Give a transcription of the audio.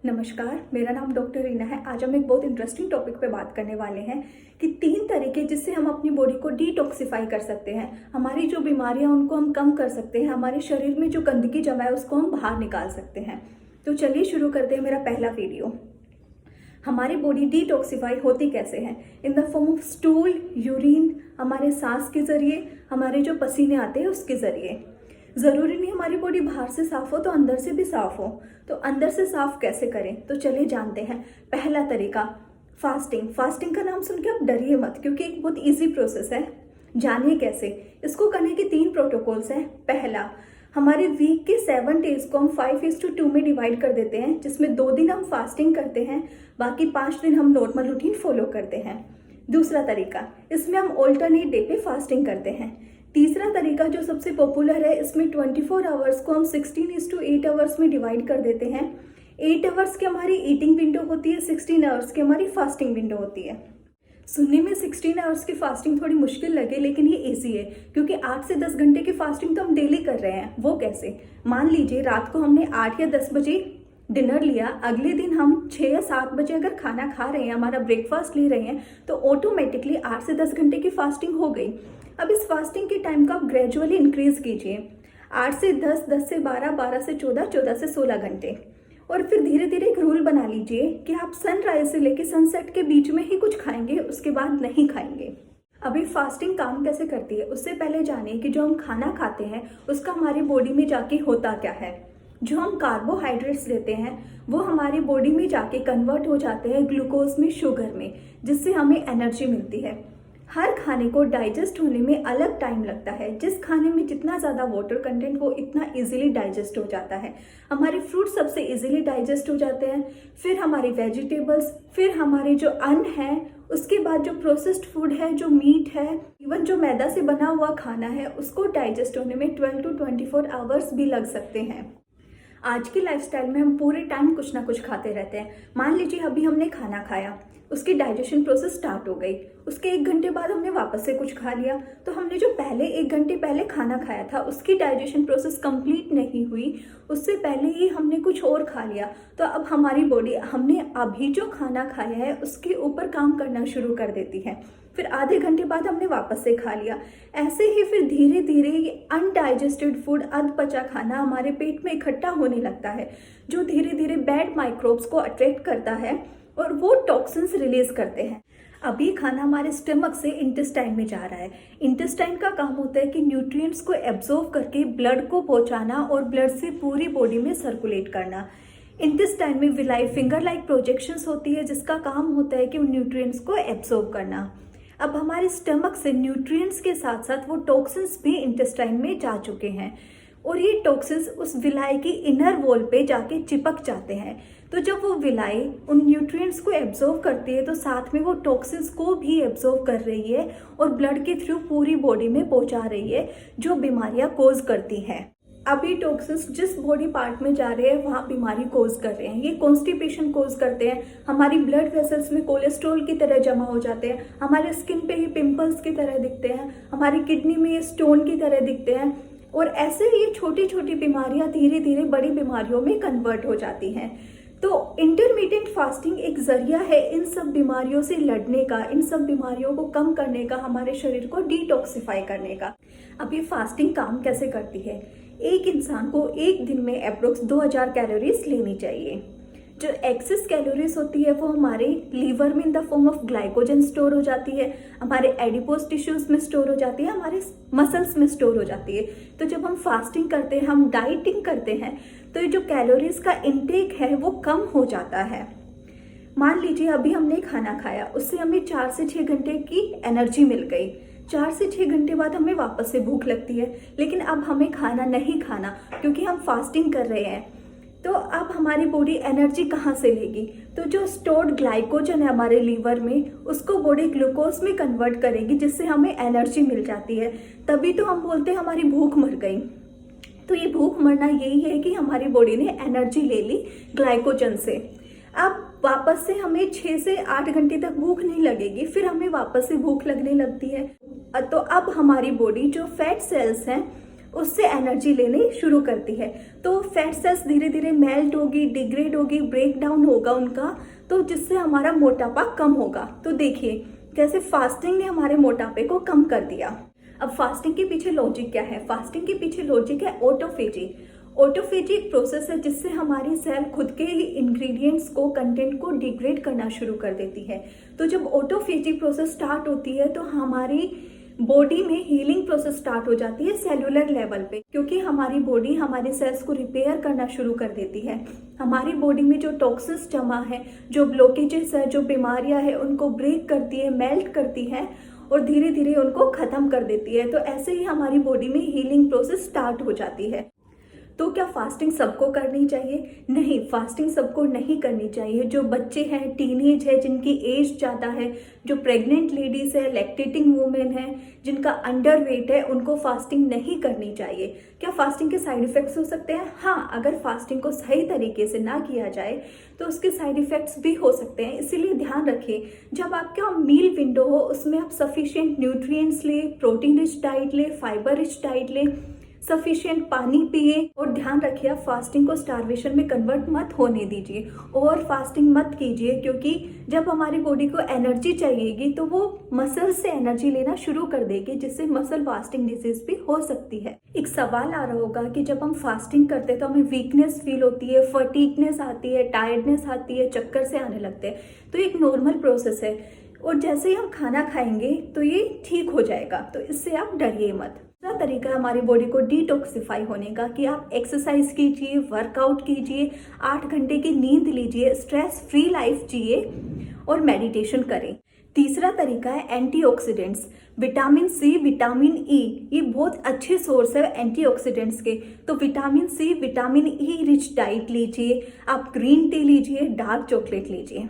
नमस्कार, मेरा नाम डॉक्टर रीना है। आज हम एक बहुत इंटरेस्टिंग टॉपिक पे बात करने वाले हैं कि 3 तरीके जिससे हम अपनी बॉडी को डिटॉक्सिफाई कर सकते हैं। हमारी जो बीमारियां उनको हम कम कर सकते हैं, हमारे शरीर में जो गंदगी जमा है उसको हम बाहर निकाल सकते हैं। तो चलिए शुरू करते हैं मेरा पहला वीडियो। हमारी बॉडी डिटॉक्सिफाई होती कैसे है? In the form of stool, urine, हमारे सांस के जरिए, हमारे जो पसीने आते हैं उसके जरिए। ज़रूरी नहीं हमारी बॉडी बाहर से साफ हो तो अंदर से भी साफ हो। तो अंदर से साफ कैसे करें? तो चलिए जानते हैं। पहला तरीका, फास्टिंग। फास्टिंग का नाम सुन के आप डरिए मत, क्योंकि एक बहुत इजी प्रोसेस है। जानिए कैसे। इसको करने के 3 प्रोटोकॉल्स हैं। पहला, हमारे वीक के 7 डेज को हम 5:2 में डिवाइड कर देते हैं, जिसमें 2 दिन हम फास्टिंग करते हैं, बाकी 5 दिन हम नॉर्मल रूटीन फॉलो करते हैं। दूसरा तरीका, इसमें हम ऑल्टरनेट डे पे फास्टिंग करते हैं। तीसरा तरीका जो सबसे पॉपुलर है, इसमें 24 आवर्स को हम 16:8 आवर्स में डिवाइड कर देते हैं। 8 आवर्स की हमारी ईटिंग विंडो होती है, 16 आवर्स की हमारी फास्टिंग विंडो होती है। सुनने में 16 आवर्स की फास्टिंग थोड़ी मुश्किल लगे, लेकिन ये इजी है, क्योंकि 8 से 10 घंटे की फास्टिंग तो हम डेली कर रहे हैं। वो कैसे? मान लीजिए रात को हमने 8 या 10 बजे डिनर लिया, अगले दिन हम 6 या 7 बजे अगर खाना खा रहे हैं, हमारा ब्रेकफास्ट ले रहे हैं, तो ऑटोमेटिकली 8 से 10 घंटे की फास्टिंग हो गई। अब इस फास्टिंग के टाइम को आप ग्रेजुअली इंक्रीज कीजिए। 8 से 10, 10 से 12, 12 से 14, 14 से 16 घंटे। और फिर धीरे धीरे एक रूल बना लीजिए कि आप सनराइज से लेकर सनसेट के बीच में ही कुछ खाएंगे, उसके बाद नहीं खाएंगे। अभी फास्टिंग काम कैसे करती है, उससे पहले जानिए कि जो हम खाना खाते हैं उसका हमारी बॉडी में जाके होता क्या है। जो हम कार्बोहाइड्रेट्स लेते हैं वो हमारी बॉडी में जाके कन्वर्ट हो जाते हैं ग्लूकोज में, शुगर में, जिससे हमें एनर्जी मिलती है। हर खाने को डाइजेस्ट होने में अलग टाइम लगता है। जिस खाने में जितना ज़्यादा वाटर कंटेंट वो इतना इजीली डाइजेस्ट हो जाता है। हमारे फ्रूट सबसे इजीली डाइजेस्ट हो जाते हैं, फिर हमारी वेजिटेबल्स, फिर हमारे जो अन्न है, उसके बाद जो प्रोसेस्ड फूड है, जो मीट है, इवन जो मैदा से बना हुआ खाना है, उसको डाइजेस्ट होने में 12 to 24 आवर्स भी लग सकते हैं। आज की लाइफस्टाइल में हम पूरे टाइम कुछ ना कुछ खाते रहते हैं। मान लीजिए अभी हमने खाना खाया, उसकी डाइजेशन प्रोसेस स्टार्ट हो गई, उसके 1 घंटे बाद हमने वापस से कुछ खा लिया, तो हमने जो पहले 1 घंटे पहले खाना खाया था उसकी डाइजेशन प्रोसेस कंप्लीट नहीं हुई, उससे पहले ही हमने कुछ और खा लिया। तो अब हमारी बॉडी हमने अभी जो खाना खाया है उसके ऊपर काम करना शुरू कर देती है। फिर आधे घंटे बाद हमने वापस से खा लिया। ऐसे ही फिर धीरे धीरे ये अनडाइजेस्टेड फूड, अधपचा खाना हमारे पेट में इकट्ठा होने लगता है, जो धीरे धीरे बैड माइक्रोब्स को अट्रैक्ट करता है और वो टॉक्सिन्स रिलीज करते हैं। अभी खाना हमारे स्टमक से इंटेस्टाइन में जा रहा है। इंटेस्टाइन का काम होता है कि न्यूट्रिएंट्स को एब्जॉर्ब करके ब्लड को पहुंचाना और ब्लड से पूरी बॉडी में सर्कुलेट करना। इंटेस्टाइन में विलाई फिंगर लाइक प्रोजेक्शंस होती है, जिसका काम होता है कि उन न्यूट्रिएंट्स को एब्जॉर्ब करना। अब हमारे स्टमक से न्यूट्रिएंट्स के साथ साथ वो टॉक्सिन्स भी इंटेस्टाइन में जा चुके हैं, और ये टॉक्सिन्स उस विलाई की इनर वॉल पे जाके चिपक जाते हैं। तो जब वो विलाई उन न्यूट्रिएंट्स को एब्जॉर्ब करती है, तो साथ में वो टॉक्सिन्स को भी एब्जॉर्ब कर रही है और ब्लड के थ्रू पूरी बॉडी में पहुंचा रही है, जो बीमारियां कोज करती हैं। अभी टॉक्सिन्स जिस बॉडी पार्ट में जा रहे हैं वहाँ बीमारी कोज कर रहे हैं। ये कॉन्स्टिपेशन कोज करते हैं, हमारी ब्लड वेसल्स में कोलेस्ट्रॉल की तरह जमा हो जाते हैं, हमारे स्किन पे ही पिंपल्स की तरह दिखते हैं, हमारी किडनी में ये स्टोन की तरह दिखते हैं, और ऐसे ही ये छोटी छोटी बीमारियां धीरे धीरे बड़ी बीमारियों में कन्वर्ट हो जाती हैं। तो इंटरमीडिएट फास्टिंग एक जरिया है इन सब बीमारियों से लड़ने का, इन सब बीमारियों को कम करने का, हमारे शरीर को डिटॉक्सिफाई करने का। अब ये फास्टिंग काम कैसे करती है? एक इंसान को एक दिन में अप्रोक्स 2000 कैलोरीज लेनी चाहिए। जो एक्सेस कैलोरीज होती है वो हमारे लीवर में in the form of glycogen store हो जाती है, हमारे एडिपोज टिश्यूज में स्टोर हो जाती है, हमारे मसल्स में स्टोर हो जाती है। तो जब हम फास्टिंग करते हैं, हम डाइटिंग करते हैं, तो ये जो कैलोरीज का इंटेक है वो कम हो जाता है। मान लीजिए अभी हमने खाना खाया, उससे हमें 4 से 6 घंटे की एनर्जी मिल गई। 4 से 6 घंटे बाद हमें वापस से भूख लगती है, लेकिन अब हमें खाना नहीं खाना, क्योंकि हम फास्टिंग कर रहे हैं। तो अब हमारी बॉडी एनर्जी कहाँ से लेगी? तो जो स्टोर्ड ग्लाइकोजन है हमारे लीवर में, उसको बॉडी ग्लूकोज में कन्वर्ट करेगी, जिससे हमें एनर्जी मिल जाती है। तभी तो हम बोलते हैं हमारी भूख मर गई। तो ये भूख मरना यही है कि हमारी बॉडी ने एनर्जी ले ली ग्लाइकोजन से। अब वापस से हमें 6 से 8 घंटे तक भूख नहीं लगेगी, फिर हमें वापस से भूख लगने लगती है। तो अब हमारी बॉडी जो फैट सेल्स हैं उससे एनर्जी लेनी शुरू करती है। तो फैट सेल्स धीरे धीरे मेल्ट होगी, डिग्रेड होगी, ब्रेक डाउन होगा उनका, तो जिससे हमारा मोटापा कम होगा। तो देखिए कैसे फास्टिंग ने हमारे मोटापे को कम कर दिया। अब फास्टिंग के पीछे लॉजिक क्या है? फास्टिंग के पीछे लॉजिक है ऑटोफेजी। ऑटोफेजी एक प्रोसेस है जिससे हमारी सेल खुद के ही इंग्रेडिएंट्स को, कंटेंट को डिग्रेड करना शुरू कर देती है। तो जब ऑटोफेजी प्रोसेस स्टार्ट होती है तो हमारी बॉडी में हीलिंग प्रोसेस स्टार्ट हो जाती है सेलुलर लेवल पे, क्योंकि हमारी बॉडी हमारे सेल्स को रिपेयर करना शुरू कर देती है। हमारी बॉडी में जो टॉक्सिन्स जमा है, जो ब्लॉकेजेस है, जो बीमारियां है, उनको ब्रेक करती है, मेल्ट करती है और धीरे धीरे उनको खत्म कर देती है। तो ऐसे ही हमारी बॉडी में हीलिंग प्रोसेस स्टार्ट हो जाती है। तो क्या फास्टिंग सबको करनी चाहिए? नहीं, फास्टिंग सबको नहीं करनी चाहिए। जो बच्चे हैं, टीनेज है, जिनकी एज ज़्यादा है, जो प्रेग्नेंट लेडीज है, लैक्टेटिंग वुमेन है, जिनका अंडर वेट है, उनको फास्टिंग नहीं करनी चाहिए। क्या फास्टिंग के साइड इफेक्ट्स हो सकते हैं? हाँ, अगर फास्टिंग को सही तरीके से ना किया जाए तो उसके साइड इफेक्ट्स भी हो सकते हैं। इसीलिए ध्यान रखें, जब आपका मील विंडो हो उसमें आप सफिशिएंट न्यूट्रिएंट्स ले, प्रोटीन रिच डाइट ले, फाइबर रिच डाइट ले, सफिशिएंट पानी पिए और ध्यान रखिए आप फास्टिंग को स्टारवेशन में कन्वर्ट मत होने दीजिए। ओवर फास्टिंग मत कीजिए, क्योंकि जब हमारी बॉडी को एनर्जी चाहिएगी तो वो मसल से एनर्जी लेना शुरू कर देगी, जिससे मसल वास्टिंग डिजीज भी हो सकती है। एक सवाल आ रहा होगा कि जब हम फास्टिंग करते हैं तो हमें वीकनेस फील होती है, फटीगनेस आती है, टायर्डनेस आती है, चक्कर से आने लगते हैं। तो एक नॉर्मल प्रोसेस है और जैसे ही हम खाना खाएंगे तो ये ठीक हो जाएगा, तो इससे आप डरिए मत। दूसरा तरीका हमारी बॉडी को डिटॉक्सिफाई होने का कि आप एक्सरसाइज कीजिए, वर्कआउट कीजिए, 8 घंटे की नींद लीजिए, स्ट्रेस फ्री लाइफ जिए और मेडिटेशन करें। तीसरा तरीका है antioxidants. Vitamin C, vitamin E, ये बहुत अच्छे सोर्स है एंटीऑक्सीडेंट्स के। तो vitamin C, vitamin E rich diet लीजिए, आप ग्रीन टी लीजिए, डार्क चॉकलेट लीजिए।